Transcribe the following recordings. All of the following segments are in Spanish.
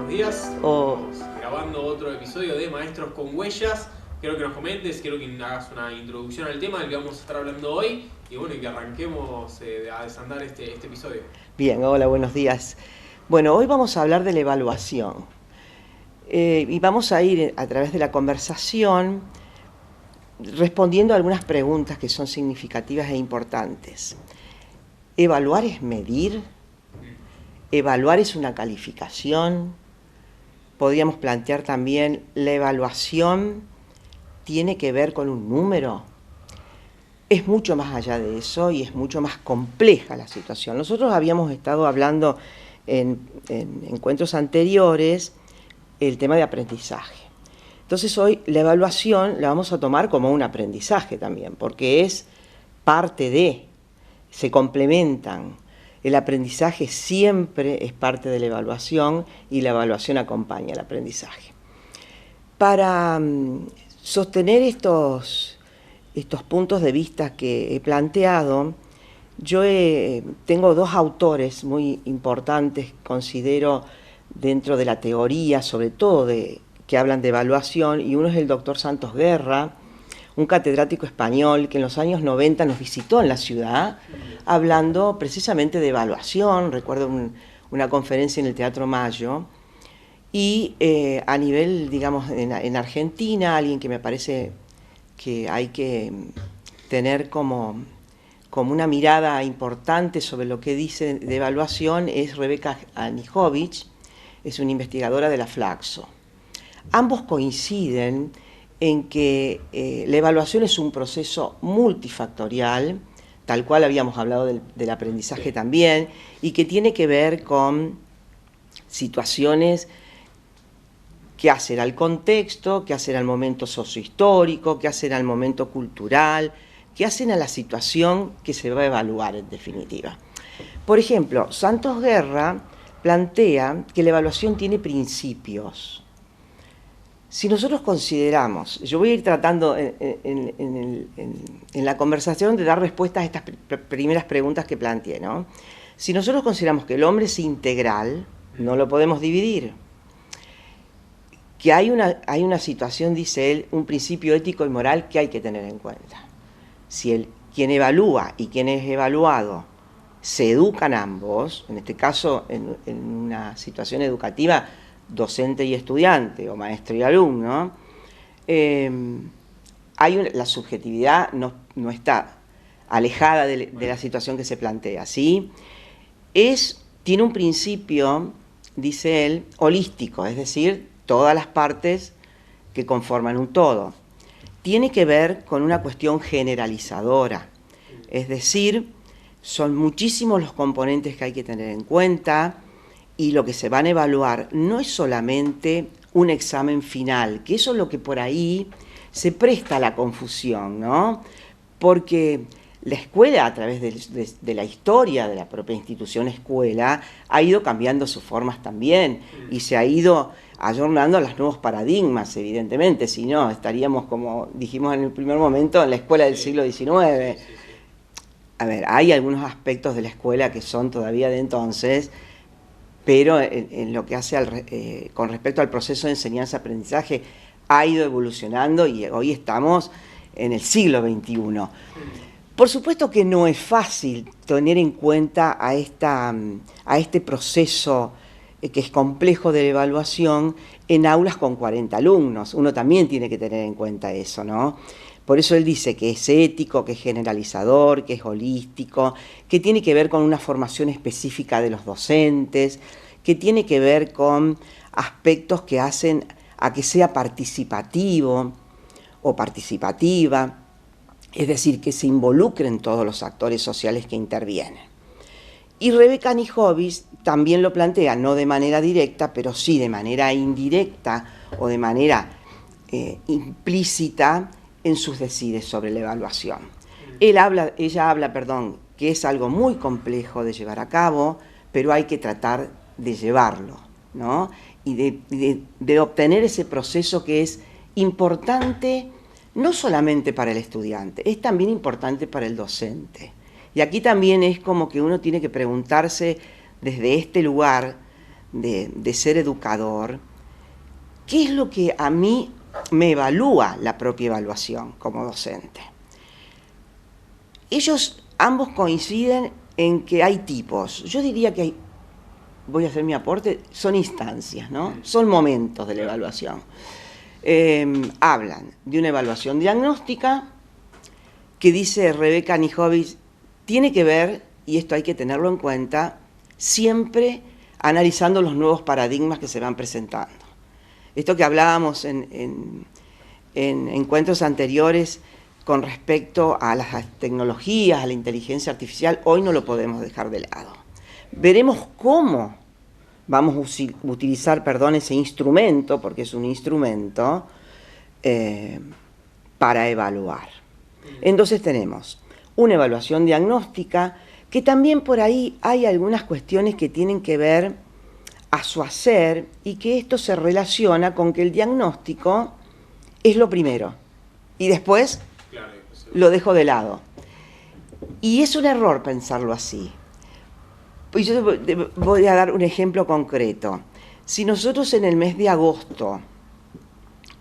buenos días. Estamos grabando otro episodio de Maestros con Huellas. Quiero que nos comentes, quiero que hagas una introducción al tema del que vamos a estar hablando hoy y bueno, que arranquemos a desandar este episodio. Bien, hola, buenos días. Bueno, hoy vamos a hablar de la evaluación y vamos a ir a través de la conversación respondiendo a algunas preguntas que son significativas e importantes. ¿Evaluar es medir? ¿Evaluar es una calificación? Podríamos plantear también, ¿la evaluación tiene que ver con un número? Es mucho más allá de eso y es mucho más compleja la situación. Nosotros habíamos estado hablando en encuentros anteriores el tema de aprendizaje. Entonces hoy la evaluación la vamos a tomar como un aprendizaje también, porque es parte de, se complementan. El aprendizaje siempre es parte de la evaluación y la evaluación acompaña el aprendizaje. Para sostener estos puntos de vista que he planteado, yo tengo dos autores muy importantes, considero, dentro de la teoría, sobre todo que hablan de evaluación, y uno es el doctor Santos Guerra, un catedrático español que en los años 90 nos visitó en la ciudad, hablando precisamente de evaluación. Recuerdo una conferencia en el Teatro Mayo, y a nivel, digamos, en Argentina, alguien que me parece que hay que tener como una mirada importante sobre lo que dice de evaluación es Rebeca Anijovic, es una investigadora de la Flaxo. Ambos coinciden en que la evaluación es un proceso multifactorial, tal cual habíamos hablado del aprendizaje también, y que tiene que ver con situaciones que hacen al contexto, que hacen al momento sociohistórico, que hacen al momento cultural, que hacen a la situación que se va a evaluar en definitiva. Por ejemplo, Santos Guerra plantea que la evaluación tiene principios. Si nosotros consideramos, yo voy a ir tratando en la conversación de dar respuestas a estas primeras preguntas que planteé, ¿no? Si nosotros consideramos que el hombre es integral, no lo podemos dividir. Que hay una situación, dice él, un principio ético y moral que hay que tener en cuenta. Si quien evalúa y quien es evaluado se educan ambos, en este caso en una situación educativa, docente y estudiante o maestro y alumno, la subjetividad no está alejada de la situación que se plantea, ¿sí? Tiene un principio, dice él, holístico, es decir, todas las partes que conforman un todo. Tiene que ver con una cuestión generalizadora, es decir, son muchísimos los componentes que hay que tener en cuenta y lo que se van a evaluar no es solamente un examen final, que eso es lo que por ahí se presta a la confusión, ¿no? Porque la escuela, a través de la historia de la propia institución escuela, ha ido cambiando sus formas también y se ha ido ayornando a los nuevos paradigmas, evidentemente, si no, estaríamos, como dijimos en el primer momento, en la escuela del siglo XIX. A ver, hay algunos aspectos de la escuela que son todavía de entonces, pero en lo que hace con respecto al proceso de enseñanza-aprendizaje ha ido evolucionando y hoy estamos en el siglo XXI. Por supuesto que no es fácil tener en cuenta a este proceso que es complejo de evaluación en aulas con 40 alumnos. Uno también tiene que tener en cuenta eso, ¿no? Por eso él dice que es ético, que es generalizador, que es holístico, que tiene que ver con una formación específica de los docentes, que tiene que ver con aspectos que hacen a que sea participativo o participativa, es decir, que se involucren todos los actores sociales que intervienen. Y Rebeca Anijovic también lo plantea, no de manera directa, pero sí de manera indirecta o de manera implícita en sus decides sobre la evaluación. Ella habla, que es algo muy complejo de llevar a cabo, pero hay que tratar de llevarlo, ¿no? Y de obtener ese proceso que es importante no solamente para el estudiante, es también importante para el docente. Y aquí también es como que uno tiene que preguntarse desde este lugar de ser educador, ¿qué es lo que a mí me evalúa la propia evaluación como docente? Ellos ambos coinciden en que hay tipos. Yo diría que hay, voy a hacer mi aporte, son instancias, ¿no? Son momentos de la evaluación. Hablan de una evaluación diagnóstica que dice Rebecca Nijovic, tiene que ver, y esto hay que tenerlo en cuenta, siempre analizando los nuevos paradigmas que se van presentando. Esto que hablábamos en encuentros anteriores con respecto a las tecnologías, a la inteligencia artificial, hoy no lo podemos dejar de lado. Veremos cómo vamos a utilizar, ese instrumento, porque es un instrumento, para evaluar. Entonces tenemos una evaluación diagnóstica, que también por ahí hay algunas cuestiones que tienen que ver a su hacer, y que esto se relaciona con que el diagnóstico es lo primero, y después lo dejo de lado. Y es un error pensarlo así. Pues yo voy a dar un ejemplo concreto. Si nosotros en el mes de agosto,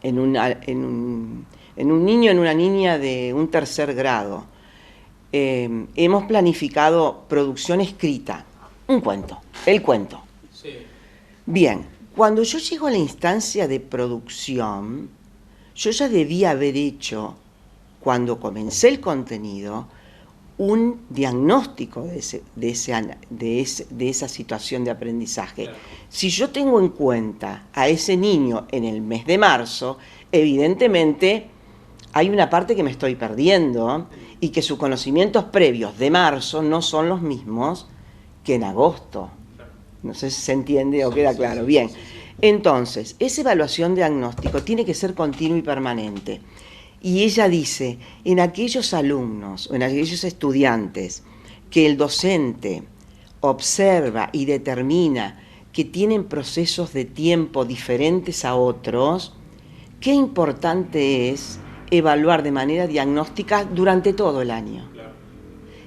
en un niño, en una niña de un tercer grado, hemos planificado producción escrita, un cuento, el cuento. Sí. Bien, cuando yo llego a la instancia de producción, yo ya debía haber hecho, cuando comencé el contenido, un diagnóstico de esa situación de aprendizaje. Claro. Si yo tengo en cuenta a ese niño en el mes de marzo, evidentemente hay una parte que me estoy perdiendo y que sus conocimientos previos de marzo no son los mismos que en agosto. No sé si se entiende o queda claro. Bien, entonces, esa evaluación diagnóstico tiene que ser continua y permanente. Y ella dice, en aquellos alumnos o en aquellos estudiantes que el docente observa y determina que tienen procesos de tiempo diferentes a otros, qué importante es evaluar de manera diagnóstica durante todo el año.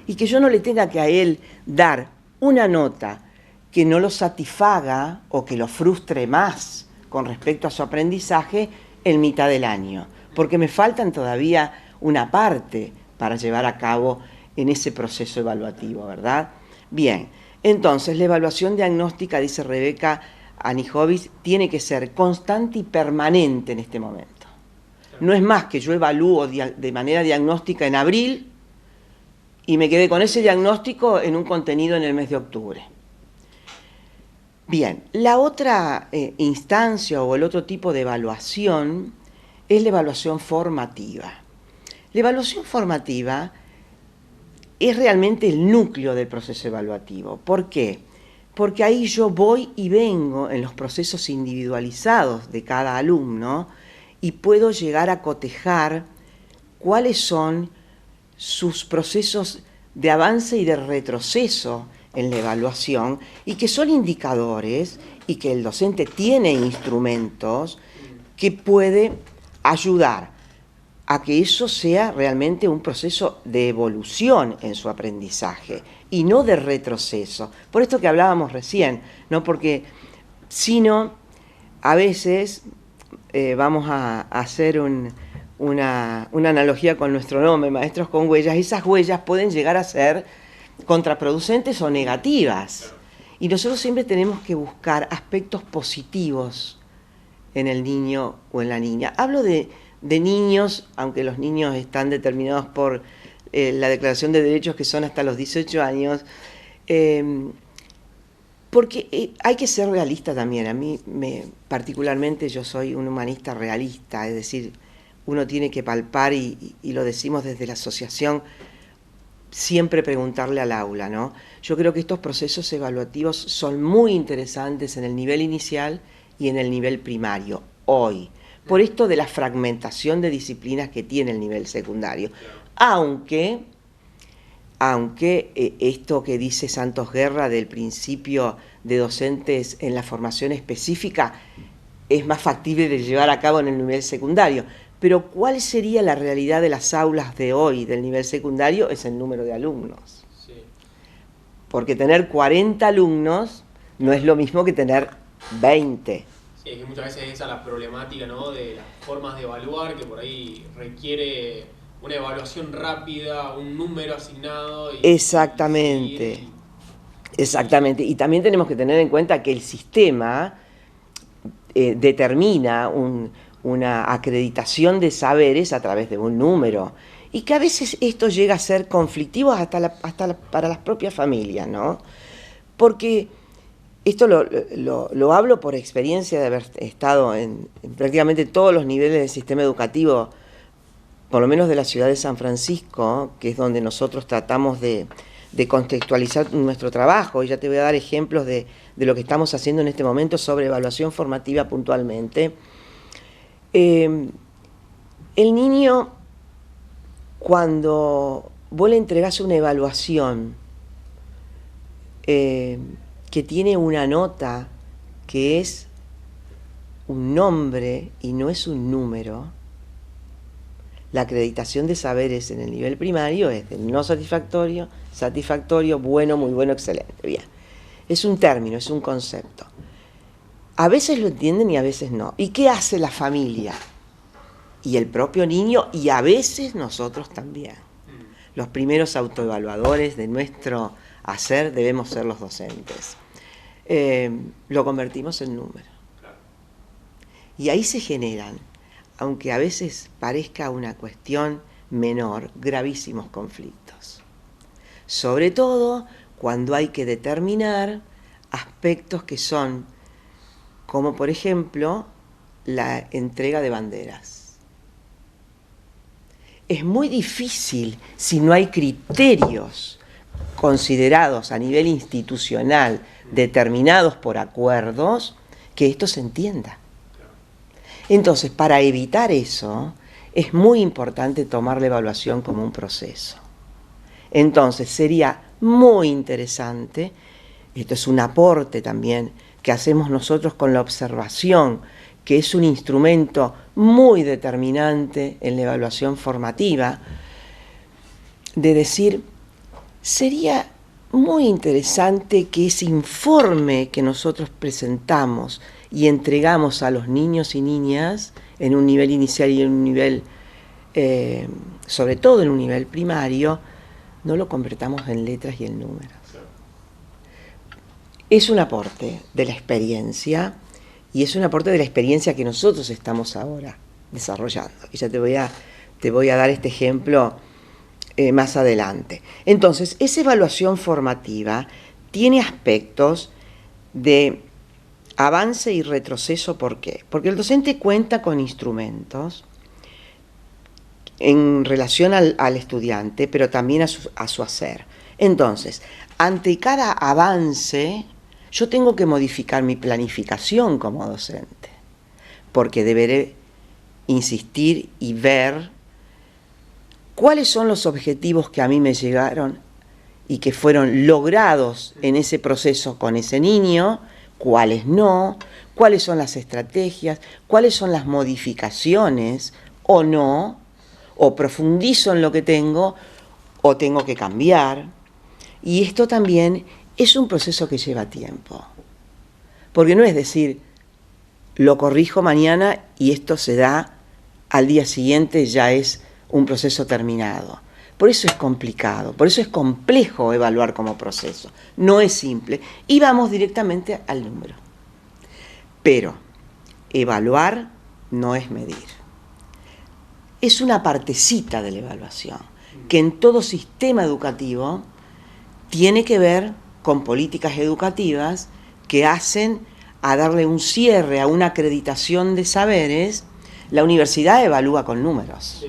Y que yo no le tenga que a él dar una nota que no lo satisfaga o que lo frustre más con respecto a su aprendizaje en mitad del año, porque me faltan todavía una parte para llevar a cabo en ese proceso evaluativo, ¿verdad? Bien, entonces la evaluación diagnóstica, dice Rebecca Nijovic, tiene que ser constante y permanente en este momento. No es más que yo evalúo de manera diagnóstica en abril y me quedé con ese diagnóstico en un contenido en el mes de octubre. Bien, la otra instancia o el otro tipo de evaluación es la evaluación formativa. La evaluación formativa es realmente el núcleo del proceso evaluativo. ¿Por qué? Porque ahí yo voy y vengo en los procesos individualizados de cada alumno y puedo llegar a cotejar cuáles son sus procesos de avance y de retroceso en la evaluación, y que son indicadores y que el docente tiene instrumentos que puede ayudar a que eso sea realmente un proceso de evolución en su aprendizaje y no de retroceso. Por esto que hablábamos recién, ¿no? Porque sino a veces vamos a hacer una analogía con nuestro nombre, Maestros con Huellas. Esas huellas pueden llegar a ser contraproducentes o negativas. Y nosotros siempre tenemos que buscar aspectos positivos en el niño o en la niña. Hablo de niños, aunque los niños están determinados por la Declaración de Derechos, que son hasta los 18 años, porque hay que ser realista también. A mí, particularmente, yo soy un humanista realista, es decir, uno tiene que palpar, y lo decimos desde la asociación, siempre preguntarle al aula, ¿no? Yo creo que estos procesos evaluativos son muy interesantes en el nivel inicial y en el nivel primario, hoy, por esto de la fragmentación de disciplinas que tiene el nivel secundario. Aunque esto que dice Santos Guerra del principio de docentes en la formación específica es más factible de llevar a cabo en el nivel secundario. Pero ¿cuál sería la realidad de las aulas de hoy del nivel secundario? Es el número de alumnos. Sí. Porque tener 40 alumnos No es lo mismo que tener 20. Sí, es que muchas veces esa es la problemática, ¿no? De las formas de evaluar, que por ahí requiere una evaluación rápida, un número asignado. Exactamente. Exactamente. Y también tenemos que tener en cuenta que el sistema determina una acreditación de saberes a través de un número. Y que a veces esto llega a ser conflictivo para las propias familias, ¿no? Porque esto lo hablo por experiencia de haber estado en prácticamente todos los niveles del sistema educativo, por lo menos de la ciudad de San Francisco, que es donde nosotros tratamos de contextualizar nuestro trabajo, y ya te voy a dar ejemplos de lo que estamos haciendo en este momento sobre evaluación formativa puntualmente. El niño, cuando vos le entregás una evaluación que tiene una nota que es un nombre y no es un número, la acreditación de saberes en el nivel primario es del no satisfactorio, satisfactorio, bueno, muy bueno, excelente. Bien. Es un término, es un concepto. A veces lo entienden y a veces no. ¿Y qué hace la familia? Y el propio niño, y a veces nosotros también. Los primeros autoevaluadores de nuestro hacer debemos ser los docentes. Lo convertimos en número. Y ahí se generan, aunque a veces parezca una cuestión menor, gravísimos conflictos. Sobre todo cuando hay que determinar aspectos que son, como por ejemplo, la entrega de banderas. Es muy difícil, si no hay criterios considerados a nivel institucional, determinados por acuerdos, que esto se entienda. Entonces, para evitar eso, es muy importante tomar la evaluación como un proceso. Entonces, sería muy interesante, esto es un aporte también que hacemos nosotros con la observación, que es un instrumento muy determinante en la evaluación formativa, de decir, sería muy interesante que ese informe que nosotros presentamos y entregamos a los niños y niñas en un nivel inicial y en un nivel, sobre todo en un nivel primario, no lo convertamos en letras y en números. Es un aporte de la experiencia, y es un aporte de la experiencia que nosotros estamos ahora desarrollando. Y ya te voy a dar este ejemplo más adelante. Entonces, esa evaluación formativa tiene aspectos de avance y retroceso. ¿Por qué? Porque el docente cuenta con instrumentos en relación al estudiante, pero también a su hacer. Entonces, ante cada avance, yo tengo que modificar mi planificación como docente, porque deberé insistir y ver cuáles son los objetivos que a mí me llegaron y que fueron logrados en ese proceso con ese niño, cuáles no, cuáles son las estrategias, cuáles son las modificaciones o no, o profundizo en lo que tengo o tengo que cambiar. Y esto también es un proceso que lleva tiempo, porque no es decir, lo corrijo mañana y esto se da al día siguiente, ya es un proceso terminado. Por eso es complicado, por eso es complejo evaluar como proceso. No es simple. Y vamos directamente al número. Pero evaluar no es medir. Es una partecita de la evaluación, que en todo sistema educativo tiene que ver con políticas educativas que hacen a darle un cierre a una acreditación de saberes. La universidad evalúa con números.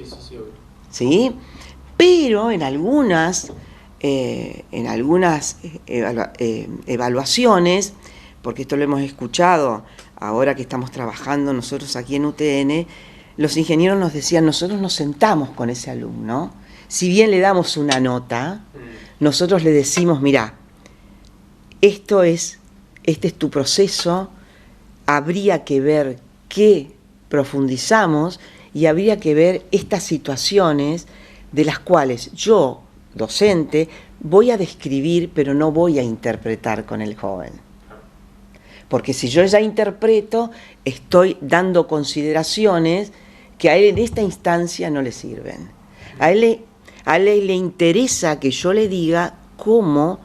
¿Sí? Pero en algunas evaluaciones, porque esto lo hemos escuchado ahora que estamos trabajando nosotros aquí en UTN, los ingenieros nos decían, nosotros nos sentamos con ese alumno, si bien le damos una nota, nosotros le decimos, mirá, este es tu proceso, habría que ver qué profundizamos y habría que ver estas situaciones de las cuales yo, docente, voy a describir, pero no voy a interpretar con el joven. Porque si yo ya interpreto, estoy dando consideraciones que a él en esta instancia no le sirven. A él le interesa que yo le diga cómo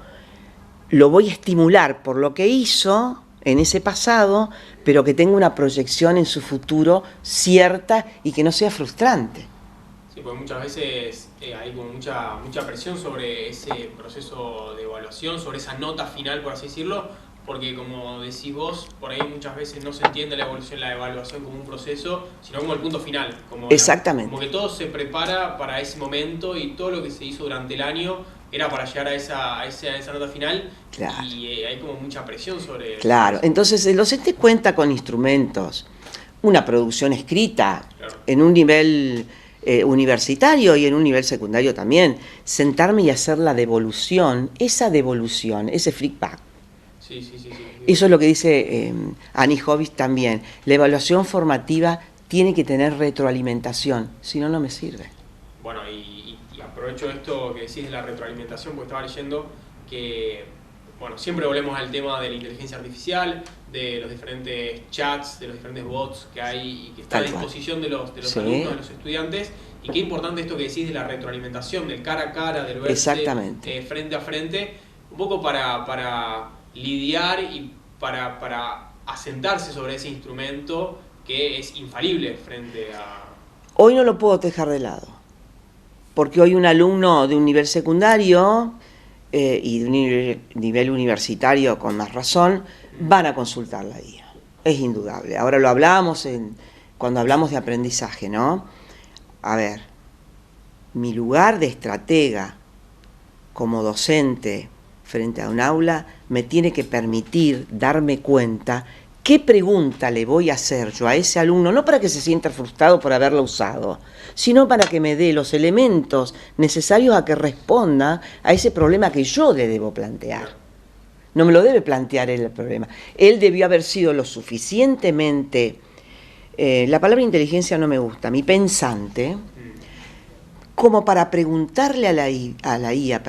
lo voy a estimular por lo que hizo en ese pasado, pero que tenga una proyección en su futuro cierta y que no sea frustrante. Sí, porque muchas veces hay como mucha presión sobre ese proceso de evaluación, sobre esa nota final, por así decirlo, porque como decís vos, por ahí muchas veces no se entiende la evaluación como un proceso, sino como el punto final. Exactamente. Como que todo se prepara para ese momento y todo lo que se hizo durante el año era para llegar a esa nota final. Claro. Y hay como mucha presión sobre Claro, eso. entonces el docente cuenta con instrumentos, una producción escrita, Claro. En un nivel universitario y en un nivel secundario también, sentarme y hacer la devolución, ese feedback. Sí. Eso es lo que dice Annie Hobbes también. La evaluación formativa tiene que tener retroalimentación, si no, no me sirve. Bueno, y aprovecho esto que decís de la retroalimentación, porque estaba leyendo que, bueno, siempre volvemos al tema de la inteligencia artificial, de los diferentes chats, de los diferentes bots que hay y que está a disposición de los Sí. alumnos, de los estudiantes, y qué importante esto que decís de la retroalimentación, del cara a cara, del verse frente a frente, un poco para lidiar y para asentarse sobre ese instrumento que es infalible frente a... Hoy no lo puedo dejar de lado, porque hoy un alumno de un nivel secundario y de un nivel universitario con más razón van a consultar la IA. Es indudable. Ahora lo hablamos cuando hablamos de aprendizaje, ¿no? A ver, mi lugar de estratega como docente frente a un aula me tiene que permitir darme cuenta qué pregunta le voy a hacer yo a ese alumno, no para que se sienta frustrado por haberla usado, sino para que me dé los elementos necesarios a que responda a ese problema que yo le debo plantear. No me lo debe plantear él el problema. Él debió haber sido lo suficientemente, la palabra inteligencia no me gusta, mi pensante, como para preguntarle a la IA,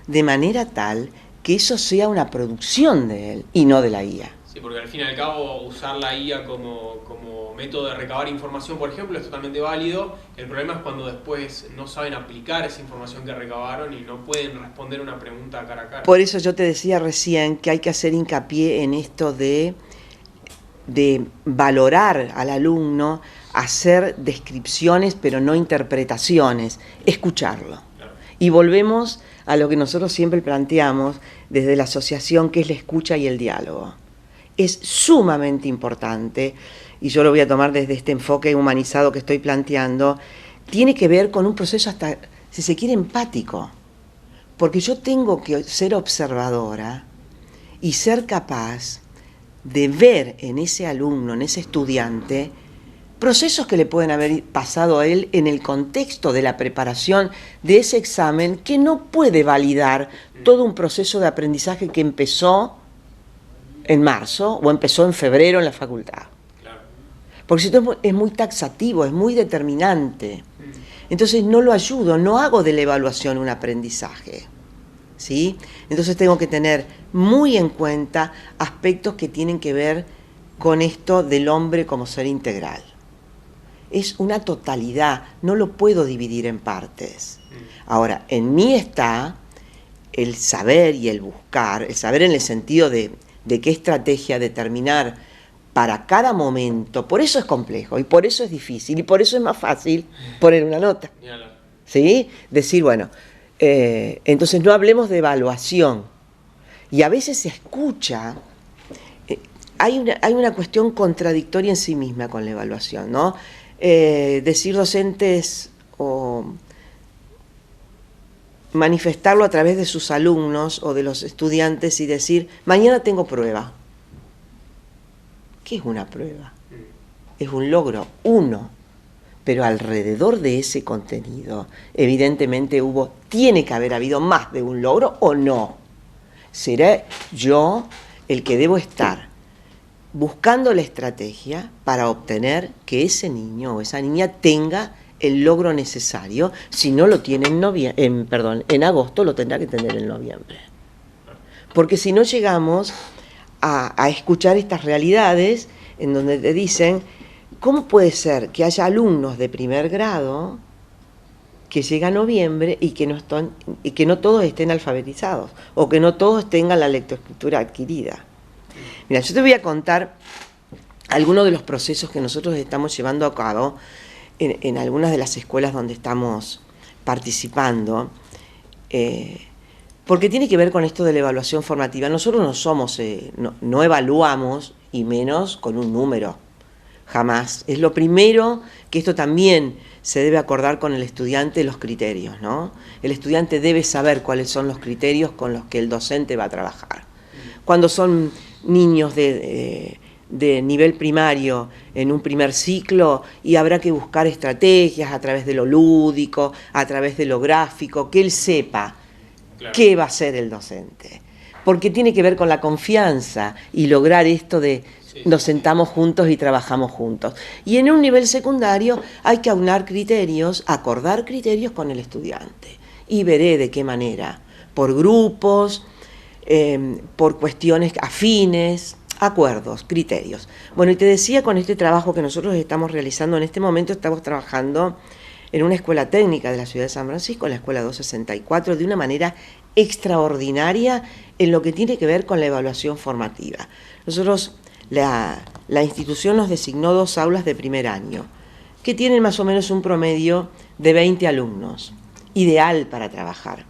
de manera tal que eso sea una producción de él y no de la IA. Sí, porque al fin y al cabo usar la IA como método de recabar información, por ejemplo, es totalmente válido. El problema es cuando después no saben aplicar esa información que recabaron y no pueden responder una pregunta cara a cara. Por eso yo te decía recién que hay que hacer hincapié en esto de valorar al alumno, hacer descripciones pero no interpretaciones, escucharlo. Claro. Y volvemos a lo que nosotros siempre planteamos desde la asociación, que es la escucha y el diálogo. Es sumamente importante, y yo lo voy a tomar desde este enfoque humanizado que estoy planteando, tiene que ver con un proceso hasta, si se quiere, empático. Porque yo tengo que ser observadora y ser capaz de ver en ese alumno, en ese estudiante, procesos que le pueden haber pasado a él en el contexto de la preparación de ese examen, que no puede validar todo un proceso de aprendizaje que empezó en marzo o empezó en febrero en la facultad. Claro. Porque si esto es muy taxativo, es muy determinante. Entonces no lo ayudo, no hago de la evaluación un aprendizaje. ¿Sí? Entonces tengo que tener muy en cuenta aspectos que tienen que ver con esto del hombre como ser integral. Es una totalidad, no lo puedo dividir en partes. Ahora, en mí está el saber y el buscar, el saber en el sentido de qué estrategia determinar para cada momento. Por eso es complejo y por eso es difícil y por eso es más fácil poner una nota. ¿Sí? Decir, bueno, entonces no hablemos de evaluación. Y a veces se escucha, hay una cuestión contradictoria en sí misma con la evaluación, ¿no? Decir docentes o manifestarlo a través de sus alumnos o de los estudiantes y decir, mañana tengo prueba. ¿Qué es una prueba? Es un logro, uno. Pero alrededor de ese contenido, evidentemente tiene que haber habido más de un logro o no. Seré yo el que debo estar buscando la estrategia para obtener que ese niño o esa niña tenga el logro necesario. Si no lo tiene en agosto, lo tendrá que tener en noviembre. Porque si no llegamos a escuchar estas realidades en donde te dicen, ¿cómo puede ser que haya alumnos de primer grado que llega noviembre y que no todos estén alfabetizados o que no todos tengan la lectoescritura adquirida? Mira, yo te voy a contar algunos de los procesos que nosotros estamos llevando a cabo en algunas de las escuelas donde estamos participando, porque tiene que ver con esto de la evaluación formativa. Nosotros no somos, no evaluamos, y menos con un número, jamás. Es lo primero que esto también se debe acordar con el estudiante, los criterios, ¿no? El estudiante debe saber cuáles son los criterios con los que el docente va a trabajar. Cuando son niños de nivel primario en un primer ciclo, y habrá que buscar estrategias a través de lo lúdico, a través de lo gráfico, que él sepa qué va a hacer el docente. Porque tiene que ver con la confianza y lograr esto de nos sentamos juntos y trabajamos juntos. Y en un nivel secundario hay que aunar criterios, acordar criterios con el estudiante. Y veré de qué manera, por grupos, por cuestiones afines, acuerdos, criterios. Bueno, y te decía, con este trabajo que nosotros estamos realizando en este momento, estamos trabajando en una escuela técnica de la ciudad de San Francisco, la Escuela 264, de una manera extraordinaria en lo que tiene que ver con la evaluación formativa. Nosotros, la institución nos designó 2 aulas de primer año, que tienen más o menos un promedio de 20 alumnos, ideal para trabajar.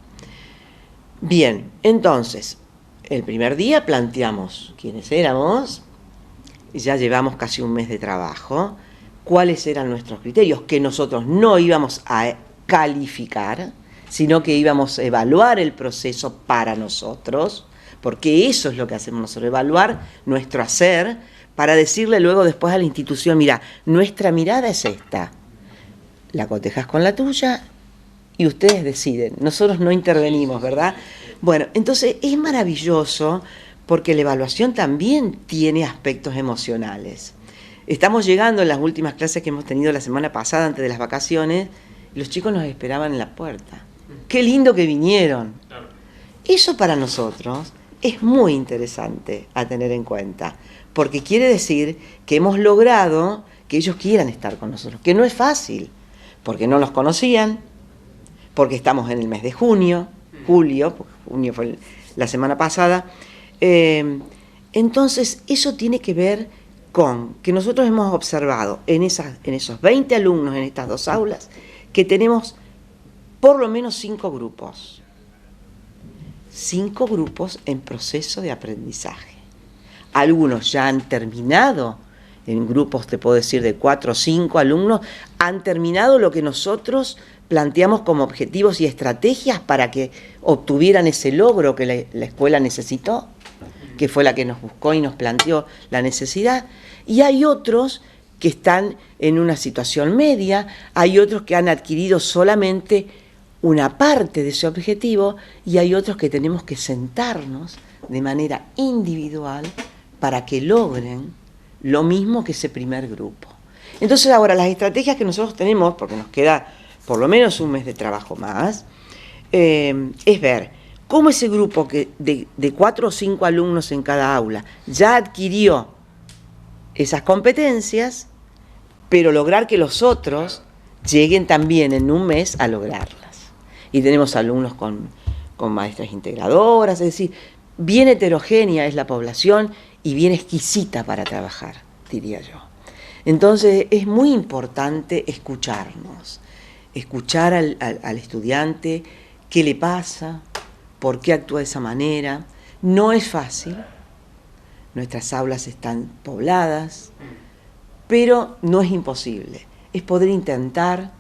Bien, entonces, el primer día planteamos quiénes éramos, ya llevamos casi un mes de trabajo, cuáles eran nuestros criterios, que nosotros no íbamos a calificar, sino que íbamos a evaluar el proceso para nosotros, porque eso es lo que hacemos nosotros, evaluar nuestro hacer, para decirle luego después a la institución, mira, nuestra mirada es esta, la cotejas con la tuya y ustedes deciden, nosotros no intervenimos, ¿verdad? Bueno, entonces es maravilloso porque la evaluación también tiene aspectos emocionales. Estamos llegando en las últimas clases que hemos tenido la semana pasada, antes de las vacaciones, y los chicos nos esperaban en la puerta. ¡Qué lindo que vinieron! Eso para nosotros es muy interesante a tener en cuenta, porque quiere decir que hemos logrado que ellos quieran estar con nosotros, que no es fácil, porque no los conocían, porque estamos en el mes de julio, porque junio fue la semana pasada. Entonces, eso tiene que ver con que nosotros hemos observado en esos 20 alumnos en estas 2 aulas, que tenemos por lo menos 5 grupos. 5 grupos en proceso de aprendizaje. Algunos ya han terminado, en grupos te puedo decir de 4 o 5 alumnos, han terminado lo que nosotros planteamos como objetivos y estrategias para que obtuvieran ese logro que la escuela necesitó, que fue la que nos buscó y nos planteó la necesidad. Y hay otros que están en una situación media, hay otros que han adquirido solamente una parte de ese objetivo, y hay otros que tenemos que sentarnos de manera individual para que logren lo mismo que ese primer grupo. Entonces ahora las estrategias que nosotros tenemos, porque nos queda por lo menos un mes de trabajo más, es ver cómo ese grupo de 4 o 5 alumnos en cada aula ya adquirió esas competencias, pero lograr que los otros lleguen también en un mes a lograrlas. Y tenemos alumnos con maestras integradoras, es decir, bien heterogénea es la población y bien exquisita para trabajar, diría yo. Entonces es muy importante escucharnos, escuchar al estudiante, qué le pasa, por qué actúa de esa manera. No es fácil, nuestras aulas están pobladas, pero no es imposible. Es poder intentar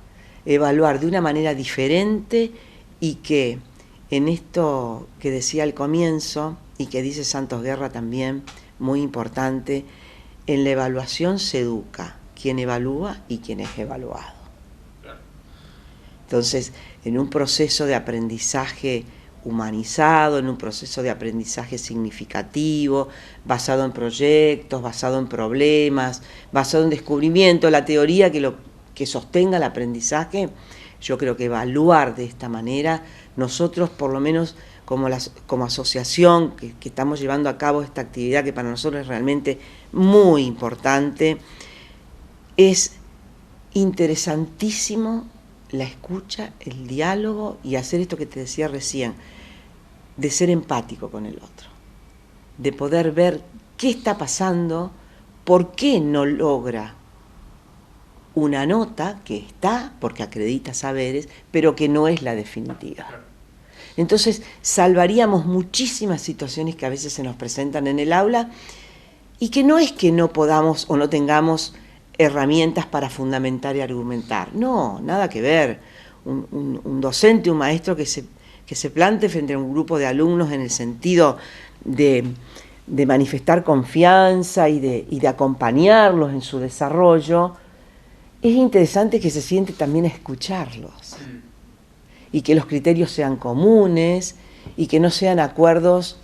evaluar de una manera diferente, y que en esto que decía al comienzo y que dice Santos Guerra también, muy importante, en la evaluación se educa quien evalúa y quien es evaluado. Entonces, en un proceso de aprendizaje humanizado, en un proceso de aprendizaje significativo, basado en proyectos, basado en problemas, basado en descubrimiento, la teoría que sostenga el aprendizaje, yo creo que evaluar de esta manera, nosotros por lo menos como asociación que estamos llevando a cabo esta actividad que para nosotros es realmente muy importante, es interesantísimo la escucha, el diálogo y hacer esto que te decía recién, de ser empático con el otro, de poder ver qué está pasando, por qué no logra una nota que está, porque acredita saberes, pero que no es la definitiva. Entonces salvaríamos muchísimas situaciones que a veces se nos presentan en el aula y que no es que no podamos o no tengamos herramientas para fundamentar y argumentar. No, nada que ver. Un docente, un maestro que se plante frente a un grupo de alumnos en el sentido de manifestar confianza y de acompañarlos en su desarrollo, es interesante que se siente también a escucharlos y que los criterios sean comunes y que no sean acuerdos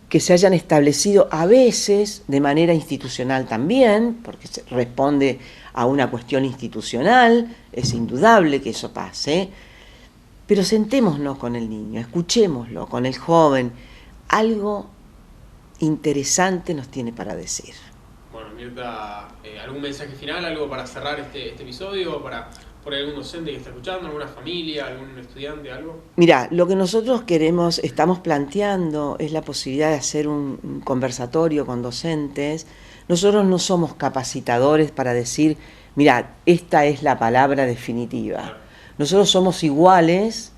que se hayan establecido a veces de manera institucional también, porque se responde a una cuestión institucional, es indudable que eso pase, pero sentémonos con el niño, escuchémoslo, con el joven, algo interesante nos tiene para decir. Bueno, Mirta, ¿algún mensaje final, algo para cerrar este episodio, por algún docente que está escuchando, alguna familia, algún estudiante, algo? Mira, lo que nosotros estamos planteando es la posibilidad de hacer un conversatorio con docentes. Nosotros no somos capacitadores para decir, mira, esta es la palabra definitiva. Nosotros somos iguales,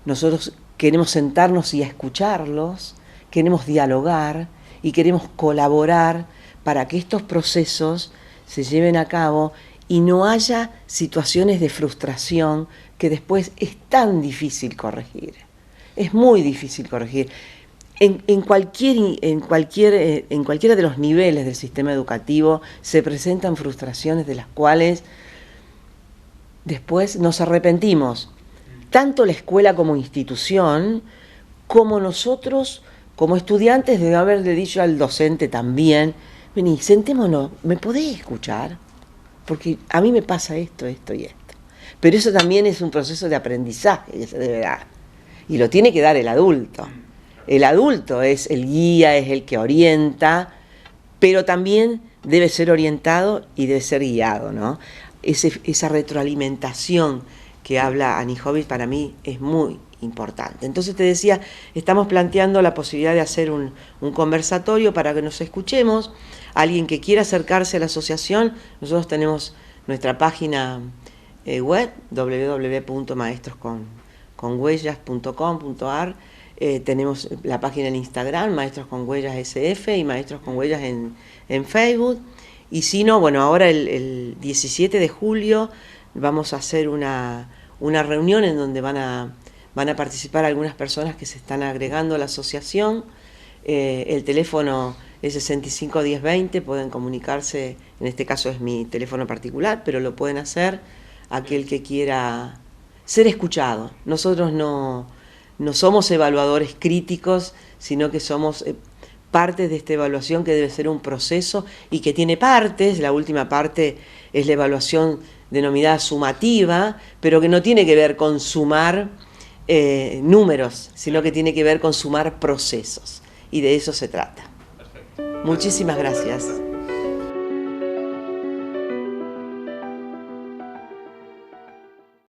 nosotros queremos sentarnos y escucharlos, queremos dialogar y queremos colaborar para que estos procesos se lleven a cabo y no haya situaciones de frustración que después es tan difícil corregir. Es muy difícil corregir. En cualquiera de los niveles del sistema educativo se presentan frustraciones de las cuales después nos arrepentimos. Tanto la escuela como institución, como nosotros, como estudiantes, de haberle dicho al docente también, vení, sentémonos, ¿me podés escuchar? Porque a mí me pasa esto, esto y esto. Pero eso también es un proceso de aprendizaje que se debe dar. Y lo tiene que dar el adulto. El adulto es el guía, es el que orienta, pero también debe ser orientado y debe ser guiado, ¿no? Esa retroalimentación que habla Anijovic para mí es muy importante. Entonces te decía, estamos planteando la posibilidad de hacer un conversatorio para que nos escuchemos. Alguien que quiera acercarse a la asociación, nosotros tenemos nuestra página web, www.maestrosconhuellas.com.ar, tenemos la página en Instagram, Maestros con Huellas SF, y Maestros con Huellas en Facebook. Y si no, bueno, ahora el 17 de julio vamos a hacer una reunión en donde van a participar algunas personas que se están agregando a la asociación. El teléfono es 65 10 20, pueden comunicarse, en este caso es mi teléfono particular, pero lo pueden hacer aquel que quiera ser escuchado. Nosotros no somos evaluadores críticos, sino que somos partes de esta evaluación que debe ser un proceso y que tiene partes. La última parte es la evaluación denominada sumativa, pero que no tiene que ver con sumar números, sino que tiene que ver con sumar procesos. Y de eso se trata. Perfecto. Muchísimas gracias.